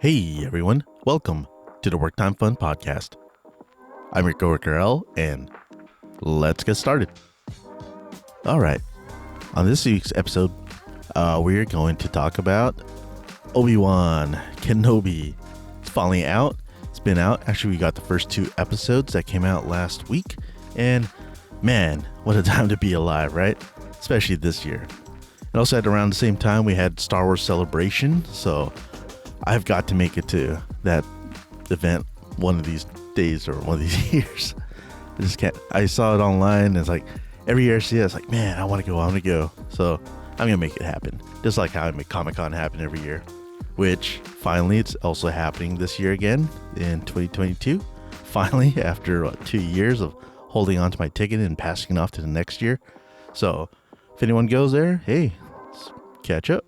Hey everyone, welcome to the Work Time Fun Podcast. I'm your coworker L, and let's get started. Alright, on this week's episode, we're going to talk about Obi-Wan Kenobi. It's finally out. It's been out. Actually, we got the first 2 episodes that came out last week, and man, what a time to be alive, right? Especially this year. And also at around the same time, we had Star Wars Celebration, so I've got to make it to that event one of these days or one of these years. I just can't. I saw it online, and it's like every year I see it, it's like, man, I want to go. So I'm going to make it happen. Just like how I make Comic-Con happen every year, which finally it's also happening this year again in 2022. Finally, after 2 years of holding on to my ticket and passing it off to the next year. So if anyone goes there, hey, let's catch up.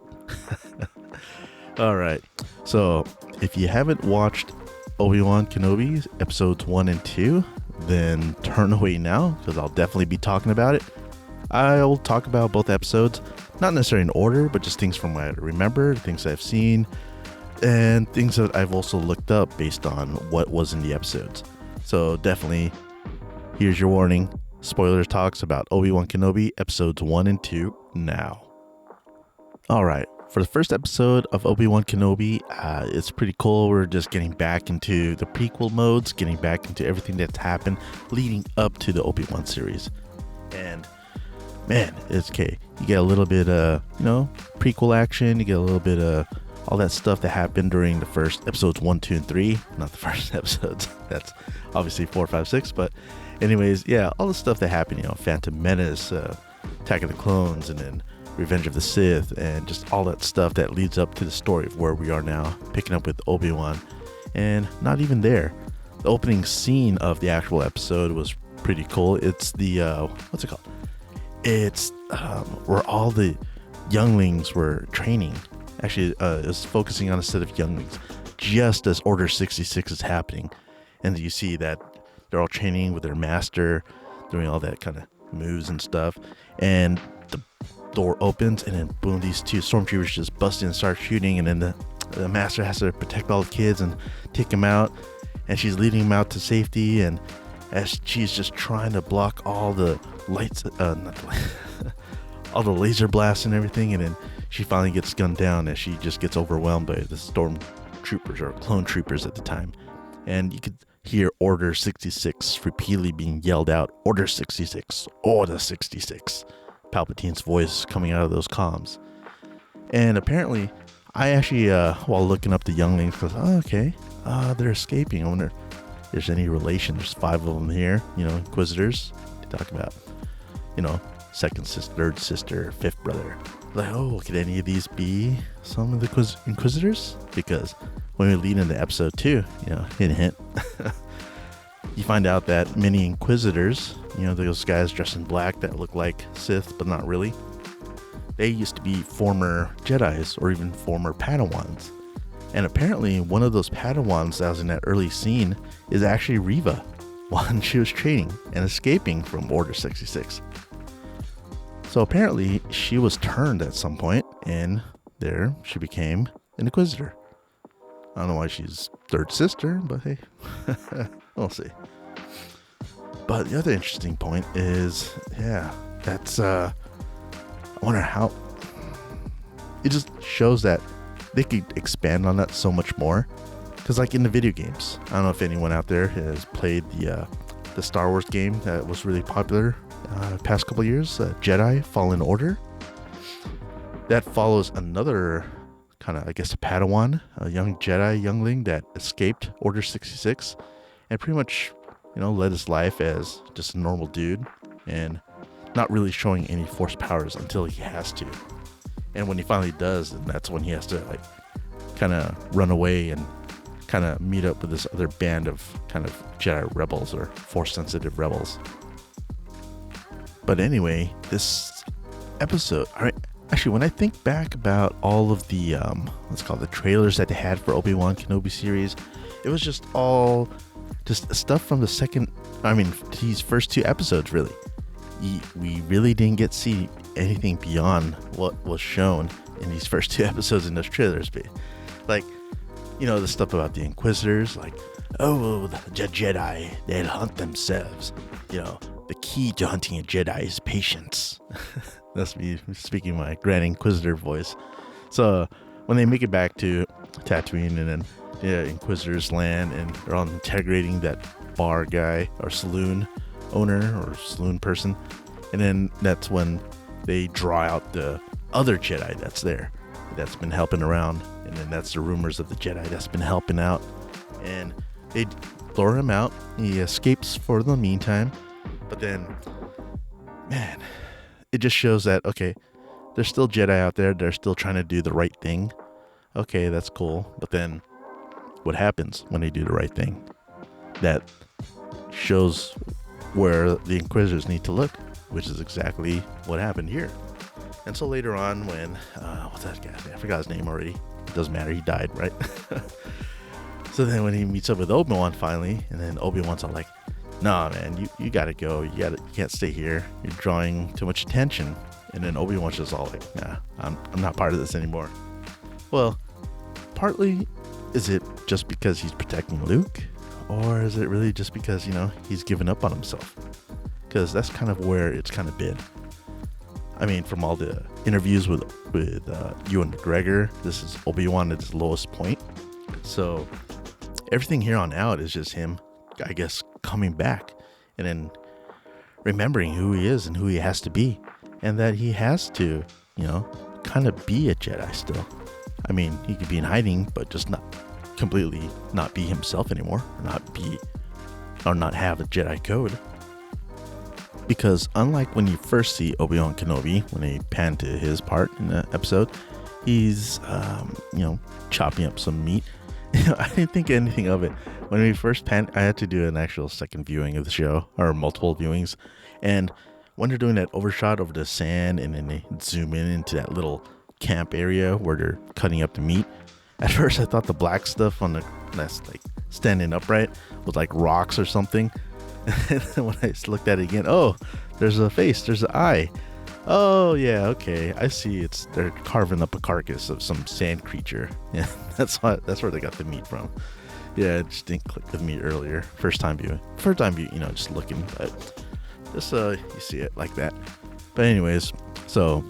All right. So if you haven't watched Obi-Wan Kenobi episodes 1 and 2, then turn away now because I'll definitely be talking about it. I'll talk about both episodes, not necessarily in order, but just things from what I remember, things I've seen, and things that I've also looked up based on what was in the episodes. So definitely, here's your warning. Spoilers talks about Obi-Wan Kenobi episodes 1 and 2 now. All right. For the first episode of Obi-Wan Kenobi, it's pretty cool. We're just getting back into the prequel modes, getting back into everything that's happened leading up to the Obi-Wan series. And man, it's okay. You get a little bit prequel action. You get a little bit of all that stuff that happened during the first episodes 1, 2, and 3. Not the first episodes. That's obviously 4, 5, 6. But anyways, yeah, all the stuff that happened, Phantom Menace, Attack of the Clones, and then Revenge of the Sith, and just all that stuff that leads up to the story of where we are now, picking up with Obi-Wan. And not even there. The opening scene of the actual episode was pretty cool. It's the, what's it called? It's where all the younglings were training. Actually, it's focusing on a set of younglings just as Order 66 is happening. And you see that they're all training with their master, doing all that kind of moves and stuff. And the door opens, and then boom, these 2 stormtroopers just bust in and start shooting, and then the master has to protect all the kids and take them out, and she's leading them out to safety, and as she's just trying to block all the lights, all the laser blasts and everything, and then she finally gets gunned down as she just gets overwhelmed by the stormtroopers or clone troopers at the time, and you could hear Order 66 repeatedly being yelled out, Order 66, Order 66. Palpatine's voice coming out of those comms. And apparently, I actually, while looking up the younglings, goes, they're escaping. I wonder if there's any relation. There's 5 of them here, Inquisitors. They talk about, second sister, third sister, fifth brother. Like, could any of these be some of the Inquisitors? Because when we lead into episode 2, hint, you find out that many Inquisitors, those guys dressed in black that look like Sith, but not really, they used to be former Jedis or even former Padawans. And apparently one of those Padawans that was in that early scene is actually Reva, when she was training and escaping from Order 66. So apparently she was turned at some point, and there she became an Inquisitor. I don't know why she's third sister, but hey, we'll see. But the other interesting point is, that's, I wonder how, it just shows that they could expand on that so much more. Because like in the video games, I don't know if anyone out there has played the Star Wars game that was really popular past couple years, Jedi Fallen Order. That follows another kind of, I guess, a Padawan, a young Jedi youngling that escaped Order 66 and pretty much, led his life as just a normal dude and not really showing any force powers until he has to. And when he finally does, then that's when he has to kind of run away and kind of meet up with this other band of kind of Jedi rebels or force sensitive rebels. But anyway, this episode, all right, actually, when I think back about all of the, the trailers that they had for Obi-Wan Kenobi series, it was just all just stuff from these first 2 episodes, really. We really didn't get to see anything beyond what was shown in these first 2 episodes in those trailers. But like, The stuff about the Inquisitors, like, oh, the Jedi, they'll hunt themselves. The key to hunting a Jedi is patience. That's me speaking my Grand Inquisitor voice. So when they make it back to Tatooine, and then the Inquisitors land, and they're all interrogating that bar guy or saloon owner or saloon person, and then that's when they draw out the other Jedi that's there, that's been helping around, and then that's the rumors of the Jedi that's been helping out, and they lure him out. He escapes for the meantime, but then, man, it just shows that, okay, there's still Jedi out there. They're still trying to do the right thing. Okay, that's cool. But then what happens when they do the right thing? That shows where the Inquisitors need to look, which is exactly what happened here. And so later on when, what's that guy? I forgot his name already. It doesn't matter. He died, right? So then when he meets up with Obi-Wan finally, and then Obi-Wan's all like, nah, man, you gotta go. You can't stay here. You're drawing too much attention. And then Obi-Wan's just all like, nah, I'm not part of this anymore. Well, partly is it just because he's protecting Luke? Or is it really just because, he's given up on himself? Because that's kind of where it's kind of been. I mean, from all the interviews with Ewan McGregor, this is Obi-Wan at his lowest point. So everything here on out is just him, I guess, coming back and then remembering who he is and who he has to be. And that he has to, kind of be a Jedi still. I mean, he could be in hiding, but just not completely not be himself anymore. Or not have a Jedi code. Because unlike when you first see Obi-Wan Kenobi, when they pan to his part in the episode, he's, chopping up some meat. I didn't think anything of it. When we first panned, I had to do an actual second viewing of the show, or multiple viewings. And when they're doing that overshot over the sand, and then they zoom into that little camp area where they're cutting up the meat, at first I thought the black stuff on that's like standing upright was like rocks or something. And then when I looked at it again, oh, there's a face, there's an eye. Oh yeah, okay, I see. They're carving up a carcass of some sand creature. Yeah, that's where they got the meat from. Yeah, it just didn't click with me earlier. First time view, just looking, but just you see it like that. But anyways, so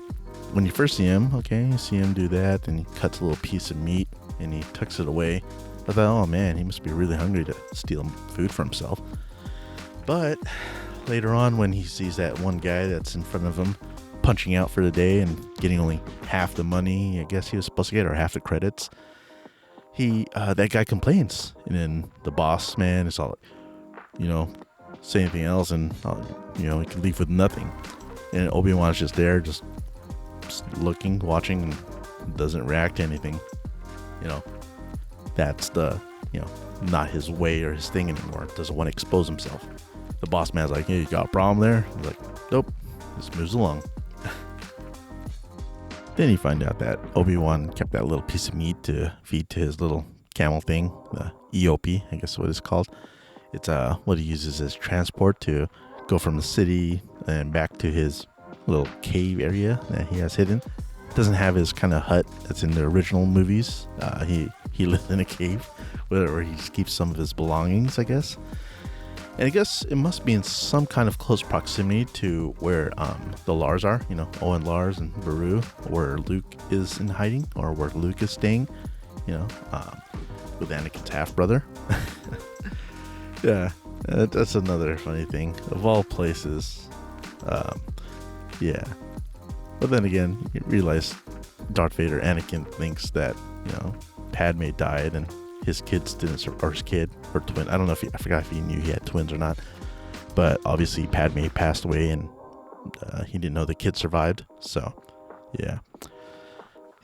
when you first see him, okay, you see him do that, and he cuts a little piece of meat and he tucks it away. I thought, oh man, he must be really hungry to steal food for himself. But later on, when he sees that one guy that's in front of him punching out for the day and getting only half the money I guess he was supposed to get, or half the credits, that guy complains, and then the boss man is all, say anything else, and he can leave with nothing. And Obi-Wan's just there, just looking, watching, and doesn't react to anything. That's the not his way or his thing anymore. Doesn't want to expose himself. The boss man's like, hey, you got a problem there? He's like, nope, just moves along. Then you find out that Obi-Wan kept that little piece of meat to feed to his little camel thing, the EOP, I guess what it's called. It's what he uses as transport to go from the city and back to his little cave area that he has hidden. Doesn't have his kind of hut that's in the original movies. He lives in a cave where he just keeps some of his belongings, I guess. And I guess it must be in some kind of close proximity to where the Lars are, Owen Lars and Beru, where Luke is in hiding, or where Luke is staying, with Anakin's half-brother. Yeah, that's another funny thing. Of all places, yeah. But then again, you realize Darth Vader, Anakin, thinks that, Padme died and his kids didn't survive, or his kid or twin. I don't know I forgot if he knew he had twins or not. But obviously Padme passed away, and he didn't know the kid survived. So, yeah.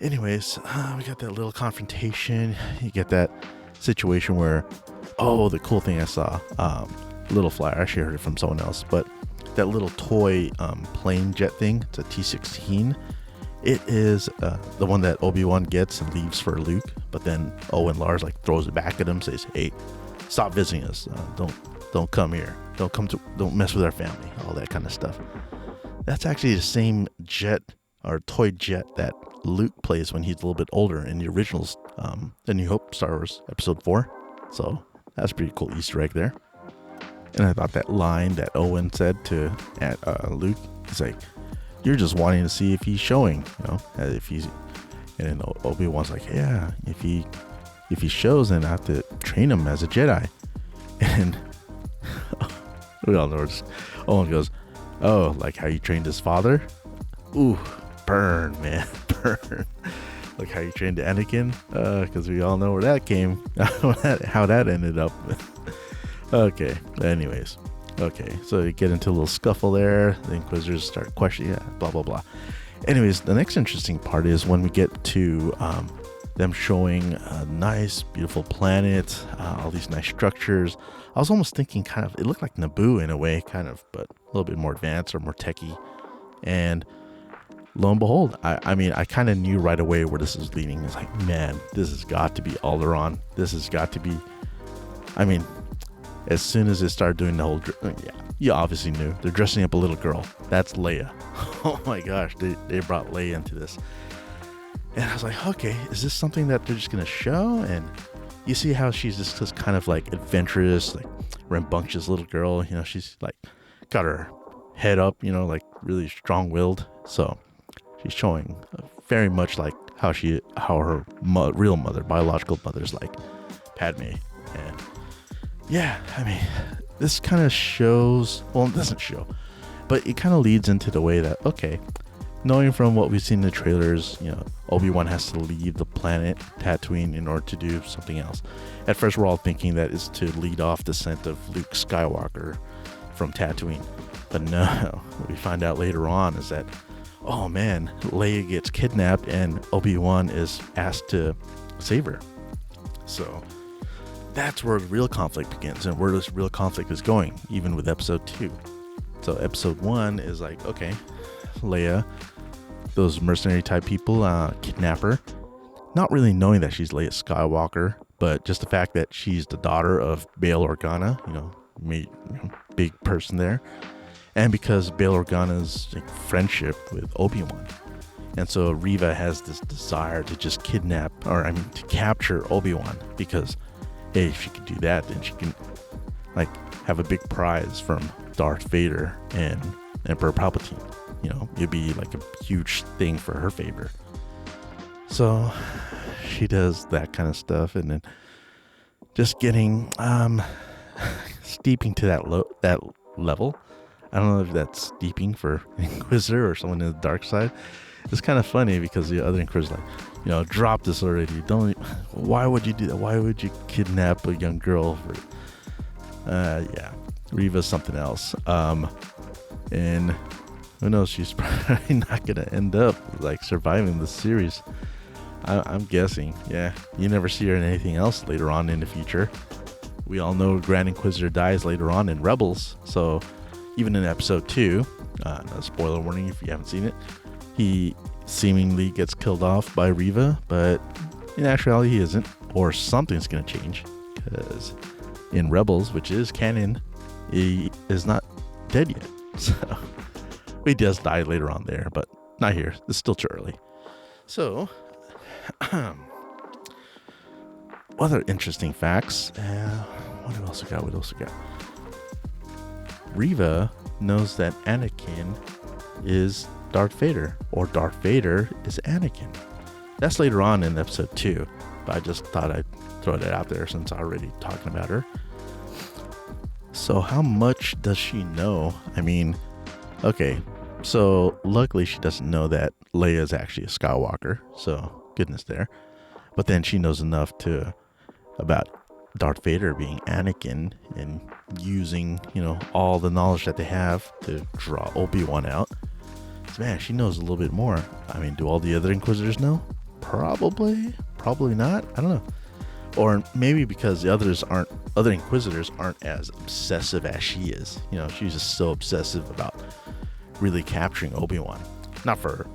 Anyways, we got that little confrontation. You get that situation where, the cool thing I saw, little flyer. I actually heard it from someone else, but that little toy plane jet thing, it's a T-16. It is the one that Obi-Wan gets and leaves for Luke, but then Owen Lars throws it back at him, says, "Hey, stop visiting us. Don't come here. Don't mess with our family." All that kind of stuff. That's actually the same jet or toy jet that Luke plays when he's a little bit older in the original The New Hope, Star Wars Episode 4. So that's a pretty cool Easter egg there. And I thought that line that Owen said to Luke, he's like, "You're just wanting to see if he's showing, if he's." And then Obi-Wan's like, "Yeah, if he shows, then I have to train him as a Jedi." And we all know Owen goes, "Oh, like how you trained his father? Ooh, burn, man, burn." Like how you trained Anakin, because we all know where that came, how that ended up. Okay, anyways. Okay, so you get into a little scuffle there. The Inquisitors start questioning, blah, blah, blah. Anyways, the next interesting part is when we get to them showing a nice, beautiful planet, all these nice structures. I was almost thinking it looked like Naboo in a way, but a little bit more advanced or more techie. And lo and behold, I kind of knew right away where this is leading. It's like, man, this has got to be Alderaan. This has got to be, as soon as they started doing the whole, you obviously knew. They're dressing up a little girl. That's Leia. Oh my gosh, they brought Leia into this. And I was like, okay, is this something that they're just going to show? And you see how she's just kind of like adventurous, like rambunctious little girl. She's like got her head up, like really strong-willed. So she's showing very much like how her real mother, biological mother's like Padme. And yeah, this kind of shows, well, it doesn't show, but it kind of leads into the way that, okay, knowing from what we've seen in the trailers, Obi-Wan has to leave the planet Tatooine in order to do something else. At first, we're all thinking that is to lead off the descent of Luke Skywalker from Tatooine. But no, what we find out later on is that, oh man, Leia gets kidnapped and Obi-Wan is asked to save her. So that's where the real conflict begins and where this real conflict is going, even with episode 2. So episode 1 is like, okay, Leia, those mercenary type people kidnap her, not really knowing that she's Leia Skywalker, but just the fact that she's the daughter of Bail Organa, big person there. And because Bail Organa's friendship with Obi-Wan. And so Reva has this desire to just to capture Obi-Wan, because hey, if she could do that, then she can have a big prize from Darth Vader and Emperor Palpatine. It'd be like a huge thing for her favor. So she does that kind of stuff, and then just getting steeping to that level. I don't know if that's steeping for Inquisitor or someone in the dark side. It's kind of funny because the other Inquisitor's like, drop this already. Why would you do that? Why would you kidnap a young girl? Reva's something else. And who knows? She's probably not going to end up surviving the series. I'm guessing. Yeah. You never see her in anything else later on in the future. We all know Grand Inquisitor dies later on in Rebels. So even in episode 2, no spoiler warning if you haven't seen it, he seemingly gets killed off by Reva, but in actuality he isn't, or something's going to change, because in Rebels, which is canon, he is not dead yet. So he does die later on there, but not here. It's still too early. So other interesting facts. What else we got? Reva knows that Anakin is Darth Vader, or Darth Vader is Anakin. That's later on in episode 2, but I just thought I'd throw that out there since I'm already talking about her. So how much does she know? Okay, so luckily she doesn't know that Leia is actually a Skywalker, so goodness there. But then she knows enough about Darth Vader being Anakin and using, all the knowledge that they have to draw Obi-Wan out. So, man, she knows a little bit more. Do all the other Inquisitors know? Probably not. I don't know. Or maybe because the other Inquisitors aren't as obsessive as she is. She's just so obsessive about really capturing Obi-Wan. Not for,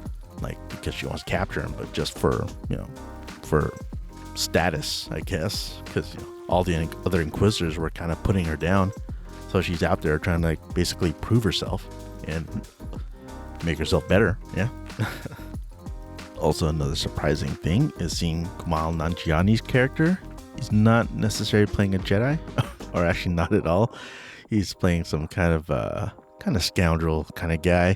because she wants to capture him, but just for status, I guess. Because, all the other Inquisitors were kind of putting her down. So she's out there trying to basically prove herself and make herself better. Yeah. Also, another surprising thing is seeing Kumail Nanjiani's character. He's not necessarily playing a Jedi, or actually not at all. He's playing some kind of scoundrel kind of guy.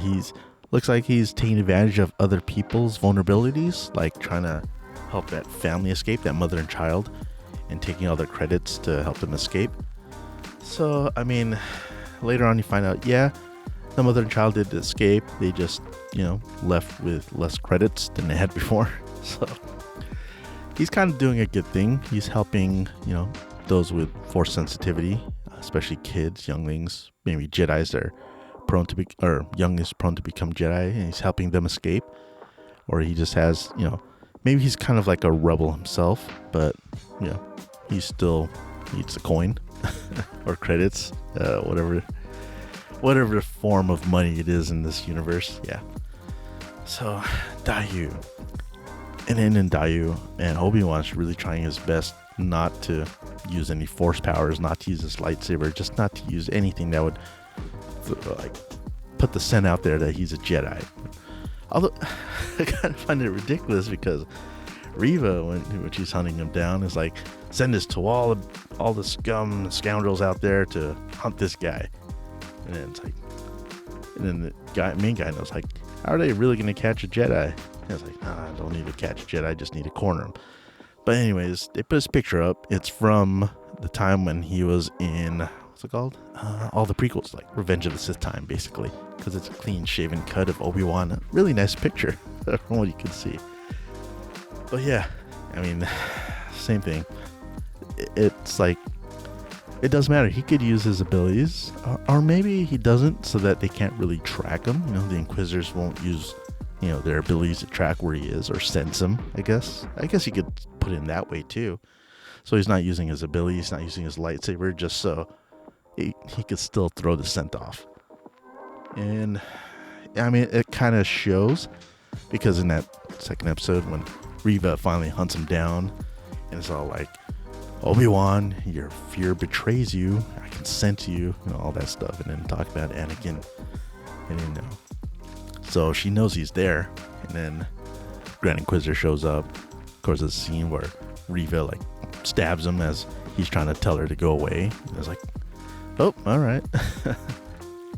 He's looks like he's taking advantage of other people's vulnerabilities, like trying to help that family escape, that mother and child, and taking all their credits to help them escape. So, I mean, later on you find out, yeah, the mother and child did escape. They just, left with less credits than they had before. So he's kind of doing a good thing. He's helping, those with force sensitivity, especially kids, younglings, maybe Jedis that are younglings prone to become Jedi, and he's helping them escape. Or he just has, maybe he's kind of like a rebel himself, but, he still needs a coin or credits, whatever form of money it is in this universe. Yeah. So Dayu, and then in Dayu, and Obi-Wan's really trying his best not to use any force powers, not to use his lightsaber, just not to use anything that would put the scent out there that he's a Jedi. Although I kind of find it ridiculous because Reva, when she's hunting him down, is like, send this to all the scum and scoundrels out there to hunt this guy. And then it's like, and then the main guy knows, like, how are they really going to catch a Jedi? And it's like, nah, I don't need to catch a Jedi, I just need to corner him. But anyways, they put his picture up. It's from the time when he was in, what's it called? All the prequels, like Revenge of the Sith time, basically, because it's a clean shaven cut of Obi-Wan. A really nice picture from what you can see. But yeah, I mean, same thing. It's like, it doesn't matter. He could use his abilities, or maybe he doesn't, so that they can't really track him. The Inquisitors won't use, their abilities to track where he is or sense him, I guess. I guess you could put it in that way too. So he's not using his abilities, he's not using his lightsaber, just so he could still throw the scent off. And I mean, it kind of shows, because in that second episode when Reva finally hunts him down, and it's all like, Obi-Wan, your fear betrays you, I can sense you, all that stuff, and then talk about Anakin, and then so she knows he's there, and then Grand Inquisitor shows up. Of course, there's a scene where Reva like stabs him as he's trying to tell her to go away. And it's like, oh, all right.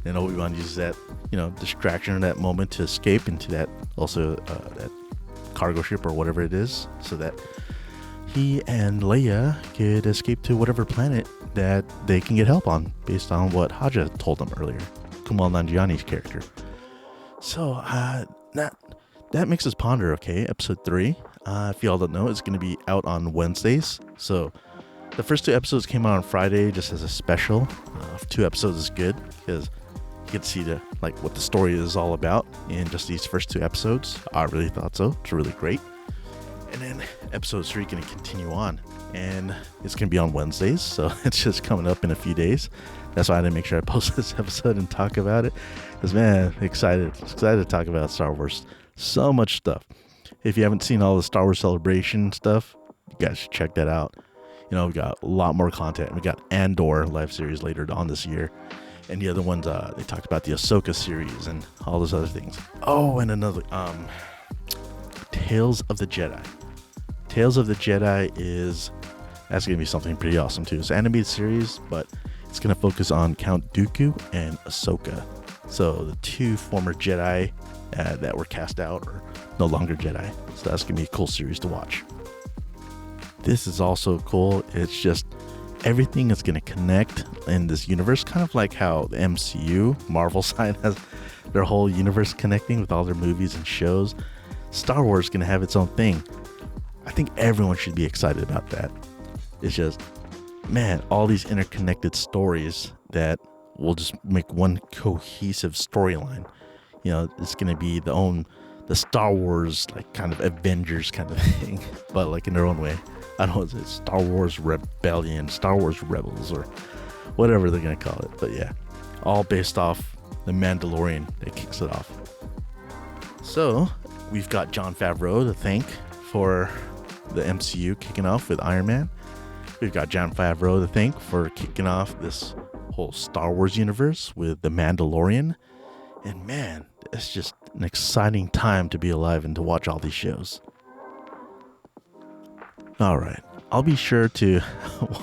And Obi-Wan uses that, distraction or that moment to escape into that that cargo ship or whatever it is, so that he and Leia could escape to whatever planet that they can get help on, based on what Haja told them earlier, Kumail Nanjiani's character. So that makes us ponder. Okay, episode 3. If y'all don't know, it's going to be out on Wednesdays. So the first 2 episodes came out on Friday, just as a special. 2 episodes is good because you get to see what the story is all about in just these first 2 episodes. I really thought so. It's really great. And then episode 3 going to continue on, and it's going to be on Wednesdays, so it's just coming up in a few days. That's why I didn't make sure I post this episode and talk about it, because man, excited to talk about Star Wars. So much stuff. If you haven't seen all the Star Wars Celebration stuff, you guys should check that out. We got a lot more content. We got Andor live series later on this year, and the other ones, they talked about the Ahsoka series and all those other things. Oh, and another Tales of the Jedi. Tales of the Jedi that's going to be something pretty awesome too. It's an animated series, but it's going to focus on Count Dooku and Ahsoka. So the 2 former Jedi that were cast out are no longer Jedi. So that's going to be a cool series to watch. This is also cool. It's just everything is going to connect in this universe, kind of like how the MCU, Marvel side, has their whole universe connecting with all their movies and shows. Star Wars is going to have its own thing. I think everyone should be excited about that. It's just, man, all these interconnected stories that will just make one cohesive storyline. It's going to be the Star Wars, kind of Avengers kind of thing, but in their own way. I don't know, it's Star Wars Rebellion, Star Wars Rebels, or whatever they're going to call it. But yeah, all based off the Mandalorian that kicks it off. So we've got Jon Favreau to thank for the MCU kicking off with Iron Man. We've got Jon Favreau to thank for kicking off this whole Star Wars universe with The Mandalorian. And man, it's just an exciting time to be alive and to watch all these shows. All right. I'll be sure to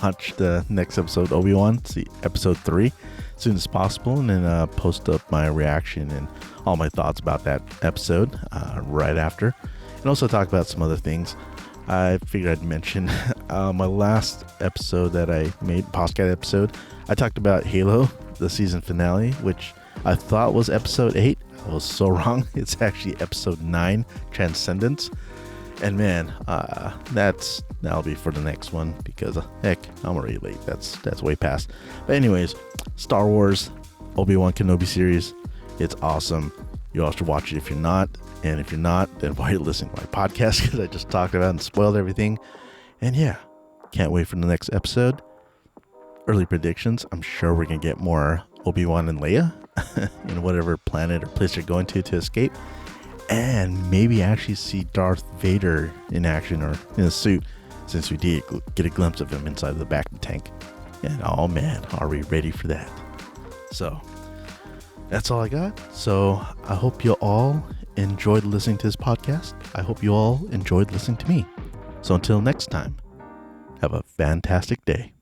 watch the next episode, Obi-Wan, see episode 3, as soon as possible, and then post up my reaction and all my thoughts about that episode right after. And also talk about some other things. I figured I'd mention my last episode that I made, podcast episode. I talked about Halo, the season finale, which I thought was episode 8. I was so wrong. It's actually episode 9, Transcendence. And man, that'll be for the next one because heck, I'm already late. That's way past. But anyways, Star Wars, Obi-Wan Kenobi series, it's awesome. You all should watch it if you're not. And if you're not, then why are you listening to my podcast? Because I just talked about and spoiled everything. And yeah, can't wait for the next episode. Early predictions, I'm sure we're going to get more Obi-Wan and Leia in whatever planet or place they're going to escape. And maybe actually see Darth Vader in action or in a suit, since we did get a glimpse of him inside the back of the tank. And oh man, are we ready for that? So that's all I got. So I hope you all enjoyed listening to this podcast. I hope you all enjoyed listening to me. So until next time, have a fantastic day.